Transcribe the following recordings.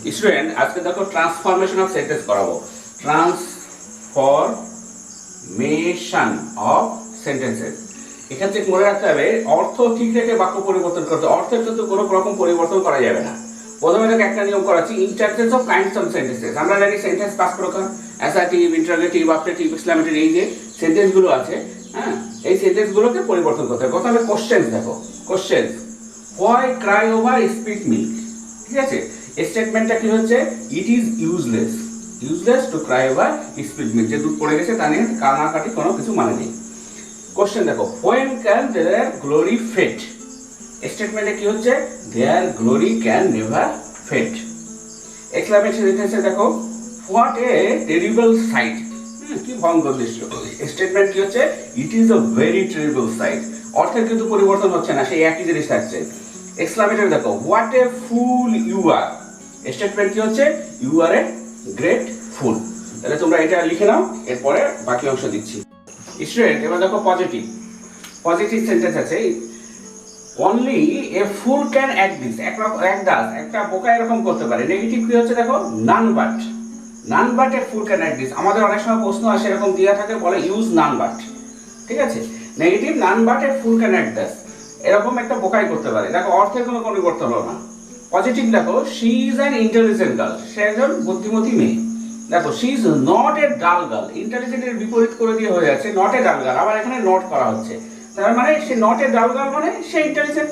Student আজকে দেখো transformation of sentence করাবো। Transformation of sentences. এখান থেকে মনে রাখতে হবে অর্থ ঠিক রেখে বাক্য পরিবর্তন করতে, অর্থের কিন্তু কোনো রকম পরিবর্তন করা যাবে না। প্রথমে দেখো একটা নিয়ম করাচ্ছি, interchange of kinds of sentences. আমরা জানি সেন্টেন্স পাস প্রকার, অ্যাসার্টিভ, ইন্টারোগেটিভ, অবজেক্টিভ, এক্সক্লেমেটরি, এই যে সেন্টেন্সগুলো আছে, হ্যাঁ, এই সেন্টেন্সগুলোকে পরিবর্তন করতে হবে। প্রথমে কোশ্চেন দেখো, question why Cry over speak milk, ঠিক আছে। স্টেটমেন্টটা কি হচ্ছে, it is useless, useless to cry over speak milk, যে দুধ পড়ে গেছে তা নিয়ে কান্নাকাটি কোনো কিছু মানে নেই। কোশ্চেন দেখো, when can their glory fade, স্টেটমেন্টে কি হচ্ছে, their glory can never fade. Exclamation সেন্টেন্সে দেখো, হোয়াট এ টেরিবল সাইট, কি ভয়ঙ্কর দৃশ্য। স্টেটমেন্ট কি হচ্ছে, it is a very terrible sight, অর্থের কিন্তু পরিবর্তন হচ্ছে না, সেই একই জিনিস থাকছে। এক্সক্লেমেটর দেখো, what a fool you are, statement কি হচ্ছে, ইউ আর এ গ্রেট ফুল। তাহলে তোমরা এটা লিখে নাও, এরপরে বাকি অংশ দিচ্ছি। স্টুডেন্ট এবার দেখো পজিটিভ, পজিটিভ সেন্টেন্স আছে, only a full can act this, একটা বোকা এরকম করতে পারে। নেগেটিভ কি হচ্ছে দেখো, none but, none but A full can act this. আমাদের অনেক সময় প্রশ্ন আসে এরকম দেওয়া থাকে, বলে ইউজ নান বাট, ঠিক আছে। Negative, none but A full can act this, এরকম একটা বোকাই করতে পারে। দেখো অর্থের কোনো পরিবর্তন হলো না। পজিটিভ দেখো, she is an intelligent girl, সে একজন বুদ্ধিমতী মেয়ে। দেখো she is not a dull girl, ইন্টেলিজেন্টের বিপরীত করে দিয়ে হয়ে যাচ্ছে নট এ ডাল গার্ল, আবার এখানে নট করা হচ্ছে, তার মানে সে নট এ ডাল গার্ল মানে সে intelligent.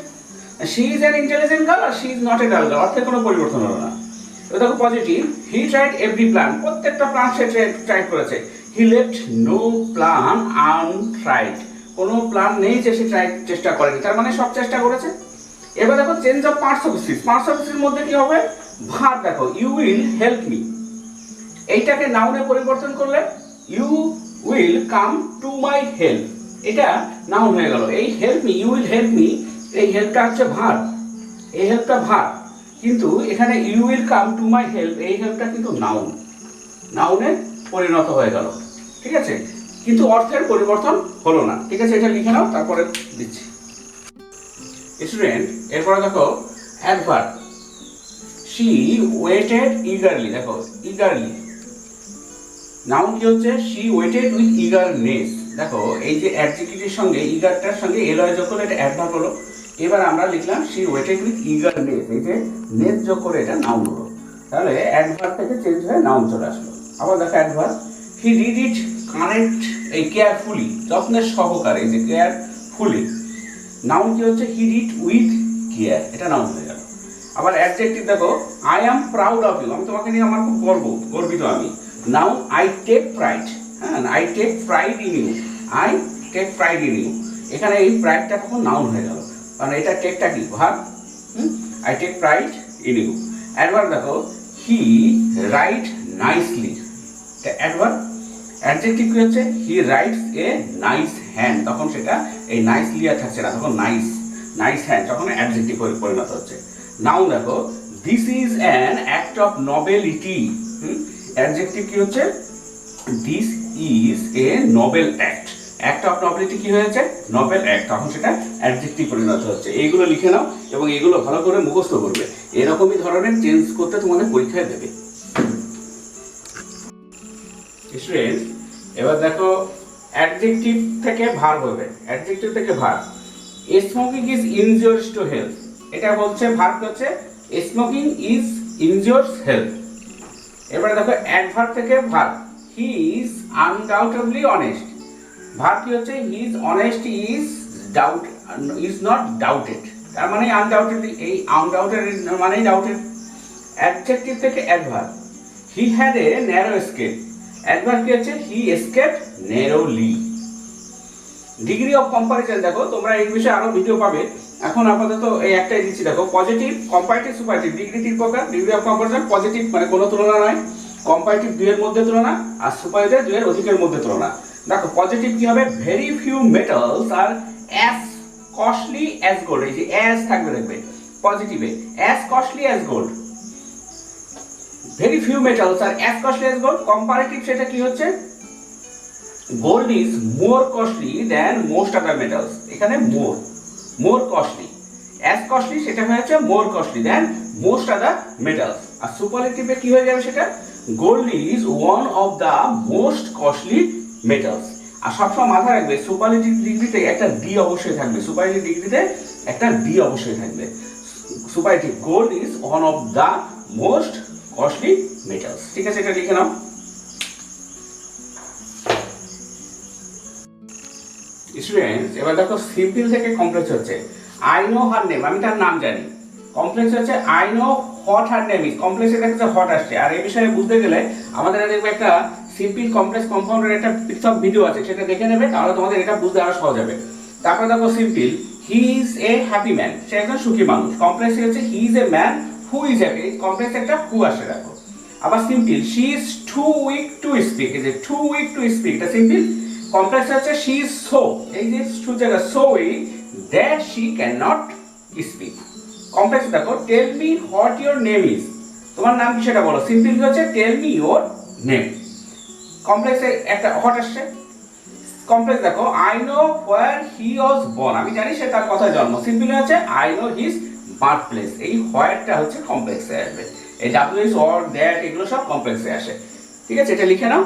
She is an intelligent girl আর she is not a dull girl, অর্থের কোনো পরিবর্তন হলো না। এবার দেখো positive, he tried every plan, প্রত্যেকটা প্ল্যান সে ট্রাই করেছে। He left no plan untried, কোনো প্ল্যান নেই যে সে চেষ্টা করেনি, তার মানে সব চেষ্টা করেছে। এবার দেখো change of parts of speech, parts of স্পিচের মধ্যে কি হবে, ভার্ব দেখো, ইউ উইল হেল্প মি, এইটাকে নাউনে পরিবর্তন করলে you will come to my help, এটা নাউন হয়ে গেল। এই help me, you will help me, এই হেল্পটা হচ্ছে ভার্ব, এই হেল্পটা ভার্ব, কিন্তু এখানে you will come to my help, এই হেল্পটা কিন্তু নাউন, নাউনে পরিণত হয়ে গেল, ঠিক আছে, কিন্তু অর্থের পরিবর্তন হলো না, ঠিক আছে। এটা লিখে নাও, তারপরে দিচ্ছি। স্টুডেন্ট এরপরে দেখো অ্যাডভার্ব, শি ওয়েটেড ইগারলি, দেখো ইগারলি, নাউন কি হচ্ছে, শি ওয়েটেড উইথ ইগারনেস। দেখো এই যে অ্যাডজেক্টিভের সঙ্গে ইগারটার সঙ্গে এলয় যোগ করে এটা অ্যাডভার্ব হলো। এবার আমরা লিখলাম শি ওয়েটেড উইথ ইগারনেস, এই যে নেস যোগ করে এটা নাউন হলো, তাহলে অ্যাডভার্ব থেকে চেঞ্জ হয়ে নাউন চলে আসলো। আবার দেখো adverb, he did it correct, এই কেয়ারফুলি, যত্নের সহকারে, এই যে কেয়ারফুলি, নাউন কি হচ্ছে, হি ডিড উইথ কেয়ার, এটা নাউন হয়ে গেল। আবার অ্যাডজেক্টিভ দেখো, I am proud of you, আমি তোমাকে নিয়ে আমার খুব গর্বিত আমি। নাউন আই টেক প্রাইড, হ্যাঁ, I take pride in you, I take pride in you, এখানে এই প্রাইডটা তখন নাউন হয়ে গেল, কারণ এটা টেকটা কি verb, I take pride in you. Adverb দেখো, he write nicely, adverb. Adjective কি হচ্ছে, he writes a nice hand, তখন সেটা এই নাইসলি আর থাকছে না, তখন নাইস, নাইস হ্যান্ড, তখন অ্যাডজেক্টিভ পরিণত হচ্ছে। নাউন দেখো, this is an act of nobility, adjective কি হচ্ছে, this is a noble act, act of nobility কি হয়েছে, নোবেল অ্যাক্ট, তখন সেটা অ্যাডজেক্টিভ পরিণত হচ্ছে। এইগুলো লিখে নাও এবং এগুলো ভালো করে মুখস্থ করবে, এরকমই ধরনের চেঞ্জ করতে তোমাদের পরীক্ষায় দেবে। স্টুডেন্ট এবার দেখো অ্যাডজেক্টিভ থেকে ভার্ব হবে, অ্যাডজেক্টিভ থেকে verb, smoking is injurious to health, এটা বলছে ভার্ব হচ্ছে স্মোকিং ইজ ইনজিউরিয়াস হেলথ। এবারে দেখো অ্যাডভার্ব থেকে verb, he is undoubtedly honest, verb কি হচ্ছে, he is honest is not doubted, তার মানে আনডাউটেডলি, এই আনডাউটেড মানেই ডাউটেড। অ্যাডজেক্টিভ থেকে adverb, he had a narrow escape, adverb কি হচ্ছে, হি escaped narrowly. Degree of comparison দেখো, তোমরা এই বিষয়ে আরো ভিডিও পাবে, এখন আপাতত এই একটাই দিচ্ছি। দেখো পজিটিভ, কম্পারেটিভ, সুপারটিভ, ডিগ্রি তিন প্রকার। ডিগ্রি অফ কম্পারিজন, পজিটিভ মানে কোনো তুলনা নয়, কম্পারেটিভ দুইয়ের মধ্যে তুলনা, আর সুপারটিভ দুইয়ের অধিকের মধ্যে তুলনা। দেখো পজিটিভ কি হবে, very few metals are as costly as gold, এই যে অ্যাজ থাকবে দেখবে পজিটিভে, as costly as gold, very few metals are as costly as gold. Comparative সেটা কি হচ্ছে, gold is more costly than most other metals, এখানে মোর কস্টলি, অ্যাজ কস্টলি সেটা হয়েছে more costly than most other metals. আর সুপারলেটিভে কি হয়ে যাবে সেটা, gold is one of the most costly metals. আর সবসময় মাথায় রাখবে সুপারলেটিভ ডিগ্রিতে একটা ডি অবশ্যই থাকবে, সুপারলেটিভ ডিগ্রিতে একটা ডি অবশ্যই থাকবে। Superlative gold is one of the most costly metals. ঠিক আছে, এটা লিখে নাও। স্টুডেন্টস এবার দেখো সিম্পল থেকে কমপ্লেক্স হচ্ছে আই নো হার নেম, আমি তার নাম জানি। কমপ্লেক্স হচ্ছে I know what her name is, কমপ্লেক্সে দেখা যাচ্ছে হোয়াট আসছে। আর এই বিষয়ে বুঝতে গেলে আমাদের দেখবে একটা সিম্পল কমপ্লেক্স কম্পাউন্ডের একটা পৃথক ভিডিও আছে, সেটা দেখে নেবে, তাহলে তোমাদের এটা বুঝতে আরো সহজ হবে। তারপরে দেখো simple he is a happy man, সে একজন সুখী মানুষ। কমপ্লেক্স হচ্ছে he is a man who is happy, complex একটা হু আসে দেখো। আবার simple she is too weak to speak, এই যে টু উইক টু স্পিক এটা সিম্পল। কমপ্লেক্স হচ্ছে শি ইজ সো, এই যে টু জায়গা so weak that she can not speak. Complex দেখো tell me what your name is, তোমার নাম কি সেটা বলো। সিম্পল কি হচ্ছে টেল মি ইওর নেম। কমপ্লেক্সে একটা হোয়াট আসছে। কমপ্লেক্স দেখো I know where he was born, আমি জানি সে তার কোথায় জন্ম। সিম্পল হচ্ছে I know his birth place, এই হোয়ারটা হচ্ছে কমপ্লেক্সে আসবে। এই ডাব্লিউ ইজ অর দ্যাট এগুলো সব কমপ্লেক্সে আসে। ঠিক আছে, এটা লিখে নাও।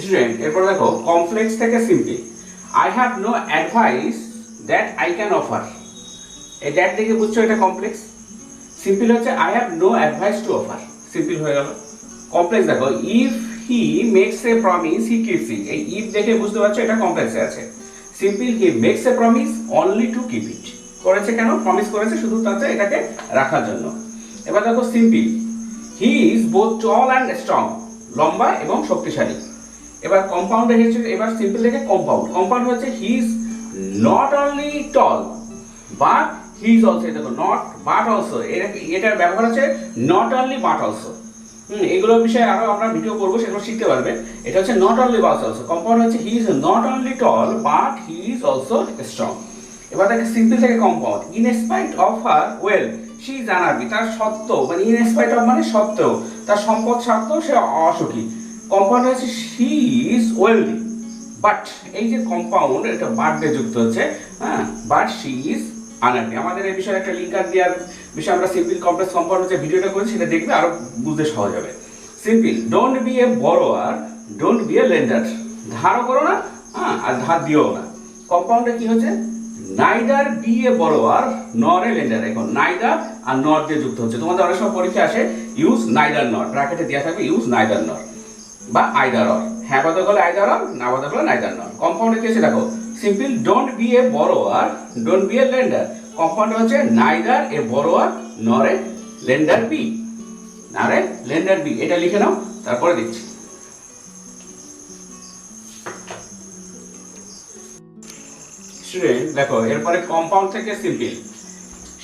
স্টুডেন্ট এরপর দেখো কমপ্লেক্স থেকে simple I have no advice that I can offer, এই দ্যাট দেখে বুঝছো এটা কমপ্লেক্স। সিম্পল হচ্ছে I have no advice to offer, simple হয়ে গেল। কমপ্লেক্স দেখো if he makes a promise he keeps it, এই ইফ দেখে বুঝতে পারছো এটা কমপ্লেক্সে আছে। Simple he makes a promise only to keep it, করেছে কেন, প্রমিস করেছে শুধু তাতে এটাকে রাখার জন্য। এবার দেখো simple he is both tall and strong, লম্বা এবং শক্তিশালী। এবার কম্পাউন্ডে হচ্ছে, এবার সিম্পল থেকে কম্পাউন্ড। কম্পাউন্ড হচ্ছে he is not only tall but he is also, দেখো নট বাট অলসো, এটার ব্যবহার হচ্ছে নট অনলি বাট অলসো। এগুলো বিষয়ে আরো আমরা ভিডিও করবো, সেগুলো শিখতে পারবে। এটা হচ্ছে not only but also. Compound হচ্ছে he is not only tall but he is also strong. এবার দেখে সিম্পল থেকে compound in spite of her wealth she is unhappy, তার সত্ত্বেও, মানে ইন স্পাইট অফ মানে সত্ত্বেও, তার সম্পদ সত্ত্বেও সে অসুখী। কম্পাউন্ড হচ্ছে শি ইজ ওয়েলদি বাট, এই যে কম্পাউন্ড এটা বাট দিয়ে যুক্ত হচ্ছে, হ্যাঁ, বাট শি ইজ আনহ্যাপি। আমাদের এই বিষয়ে একটা লিঙ্ক দেওয়ার বিষয়ে আমরা সিম্পল কমপ্লেক্স কম্পাউন্ড যে ভিডিওটা করেছি সেটা দেখবে, আরো বুঝতে সহজ হবে। Simple don't be a borrower don't be a lender, ধারও করো না, হ্যাঁ, আর ধার দিও না। কম্পাউন্ডে কি হচ্ছে নাইদার বি এ বরোয়ার নর এ লেন্ডার, এখন নাইদার আর নট দিয়ে যুক্ত হচ্ছে। তোমাদের অনেক সময় পরীক্ষা আসে ইউজ নাইদার নট, ব্র্যাকেটে দেওয়া থাকবে ইউজ নাইদার নট বা আইদার অর, হ্যাঁ বাদক হলে আইদার অর, না বাদক হলে নাইদার নট। কম্পাউন্ডে কি আছে দেখো simple don't be a borrower don't be a lender. Compound হচ্ছে নাইদার এ বরোয়ার নর এ লেন্ডার বি, না রে লেন্ডার বি। এটা লিখে নাও, তারপরে দেখছি। স্টুডেন্ট দেখো এরপরে কম্পাউন্ড থেকে simple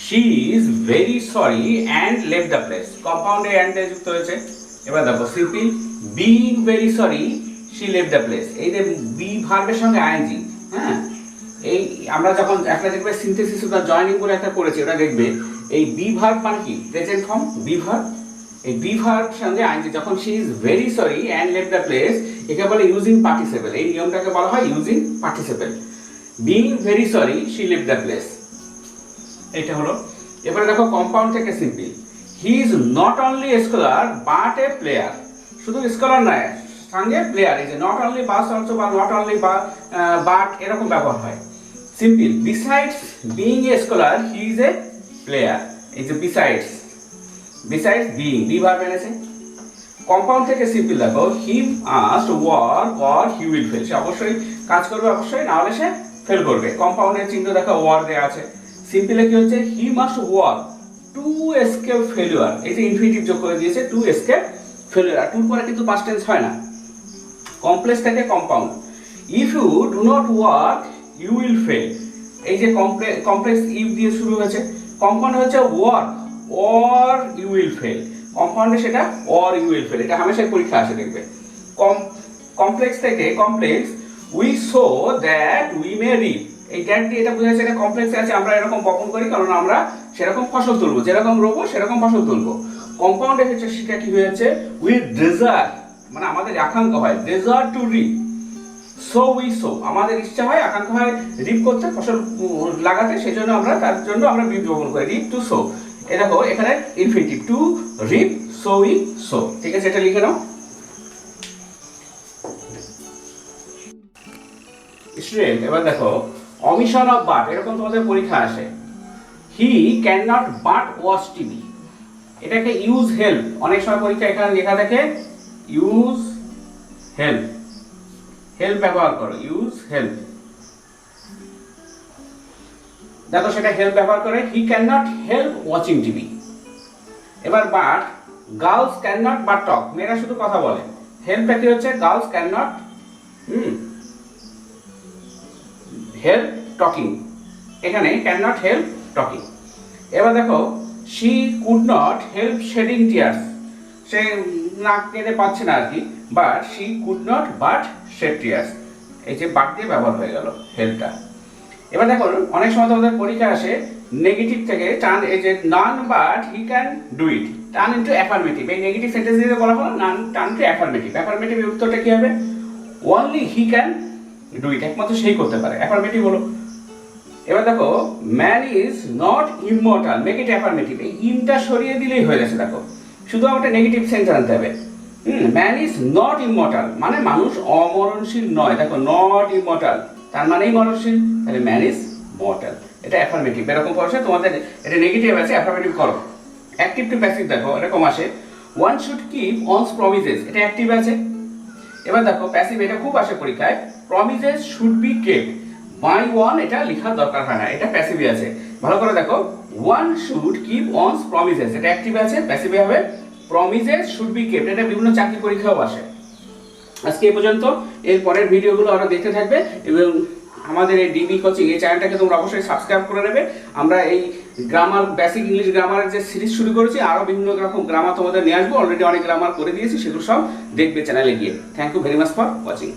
she is very sorry and left the place, কম্পাউন্ডে অ্যান্ড যুক্ত হয়েছে। এবার দেখো simple being very sorry she left the place, এই যে বি ভার্বের সঙ্গে আইএনজি, হ্যাঁ, এই আমরা যখন একটা দেখবে সিনথেসিস বা জয়েনিং করে একটা করেছি, ওটা দেখবে এই বি ভার্ব মানে কি প্রেজেন্ট ফর্ম বি ভার্ব, এই বি ভার্ব সঙ্গে আইএনজি যখন she is very sorry and left the place, একে বলে ইউজিং পার্টিসিপেল, এই নিয়মটাকে বলা হয় using participle. Being very sorry she left the place, এটা হলো। এবারে দেখো কম্পাউন্ড থেকে simple he is not only scholar but a player, শুধু স্কলার নয় সঙ্গে প্লেয়ার, এই যে নট অনলি বাস অলসো বা নট অনলি বাট এরকম ব্যবহার হয়। Simple besides being a scholar he is a player, এই যে বিসাইডস বিইং বি ভার্ব এনেছে। কম্পাউন্ড থেকে সিম্পল দেখো he must work or he will fail, সে অবশ্যই কাজ করবে, অবশ্যই, না হলে সে ফেল করবে। কম্পাউন্ডের চিহ্ন দেখো ওয়ার দেওয়া আছে। সিম্পলে কি হচ্ছে he must work to escape failure, এই যে ইনফিনিটিভ যোগ করে দিয়েছে টু এসকেপ ফেলিওর, আর টুর পরে কিন্তু পাস্ট টেন্স হয় না। কমপ্লেক্স থেকে compound if you do not work you will fail, এই যে কমপ্লেক্স ইফ দিয়ে শুরু হয়েছে। কম্পাউন্ড হচ্ছে work or you will fail, কম্পাউন্ডে সেটা অর ইউ উইল ফেল, এটা হামেশাই পরীক্ষা আসে দেখবে। কমপ্লেক্স থেকে complex we so that we may reap, এই দ্যাট দিয়ে এটা বোঝা যাচ্ছে এটা কমপ্লেক্সে আছে, আমরা এরকম বপন করি কারণ আমরা সেরকম ফসল তুলবো, যেরকম রোবো সেরকম ফসল তুলবো। কম্পাউন্ডে হচ্ছে সেটা কি হয়েছে উইথ ডিজায়ার, মানে আমাদের আকাঙ্ক্ষা হয় desire to reap, so we sow, আমাদের ইচ্ছা হয় আকাঙ্ক্ষা হয় রিপ করতে, ফসল লাগাতে, সেই জন্য আমরা তার জন্য আমরা রিপ ব্যবহার করি, রিপ টু সো। এ দেখো এখানে infinitive to reap so we sow, ঠিক আছে, এটা লিখে নাও। স্টুডেন্ট এবার দেখো অমিশন অফ বাট, এরকম তোমাদের পরীক্ষা আসে। হি can not but watch TV, এটাকে ইউজ হেল্প, অনেক সময় পরীক্ষা এখানে লেখা থাকে ইউজ হেল্প, হেল্প ব্যবহার করো, ইউজ হেল্প। দেখো সেটা হেল্প ব্যবহার করে, he can not help watching TV. এবার but, girls can not but talk, মেয়েরা শুধু কথা বলে, হেল্পটা কি হচ্ছে, girls can not help talking, এখানে ক্যান নট হেল্প টকিং। এবার দেখো she could not help shedding tears, সে নাক কেঁদে পাচ্ছে না আর কি, but she could not but shed tears, এই যে বাট দিয়ে ব্যবহার হয়ে গেল হেল্পটা। এবার দেখো অনেক সময় তোমাদের পরীক্ষা আসে নেগেটিভ থেকে টার্ন, এই যে none but he can do it, turn into affirmative, এই নেগেটিভ সেন্টেন্স দিয়ে বলা হলো নান টার্ন টু অ্যাফার্মেটিভ। অ্যাফার্মেটিভের উত্তরটা কি হবে, only he can do it, একমাত্র সেই করতে পারে, অ্যাফার্মেটিভ হলো। এবার দেখো man is not immortal, make it affirmative, এই ইনটা সরিয়ে দিলেই হয়ে যাচ্ছে, দেখো শুধু আমাকে নেগেটিভ সেন্স আনতে হবে। ম্যান ইজ নট ইমমর্টাল মানে মানুষ অমরণশীল নয়, দেখো নট ইমমর্টাল তার মানেই মরণশীল, তাহলে ম্যান ইজ মর্টাল, এটা অ্যাফার্মেটিভ। এরকম করছে তোমাদের, এটা নেগেটিভ আছে, অ্যাফার্মেটিভ করো। অ্যাক্টিভ টু প্যাসিভ দেখো এরকম আসে, one should keep one's promises, এটা অ্যাক্টিভ আছে। এবার দেখো প্যাসিভ, এটা খুব আসে পরীক্ষায়, promises should be kept by one, এটা লেখার দরকার হয় না, এটা প্যাসিভে আছে। ভালো করে দেখো, one should keep one's promises, এটা অ্যাক্টিভে আছে, প্যাসিভে হবে প্রমিসেস শুড বি কেপ্ট, এটা বিভিন্ন চাকরি পরীক্ষাও আসে। আজকে এই পর্যন্ত, এর পরের ভিডিওগুলো আরো দেখতে থাকবে এবং আমাদের এই ডিবি কোচিং এই চ্যানেলটাকে তোমরা অবশ্যই সাবস্ক্রাইব করে নেবে। আমরা এই গ্রামার, বেসিক ইংলিশ গ্রামারের যে সিরিজ শুরু করেছি, আরো বিভিন্ন রকম গ্রামার তোমাদের নিয়ে আসবো, অলরেডি অনেক গ্রামার করে দিয়েছি, সেগুলো সব দেখবে চ্যানেলে গিয়ে। Thank you very much for watching.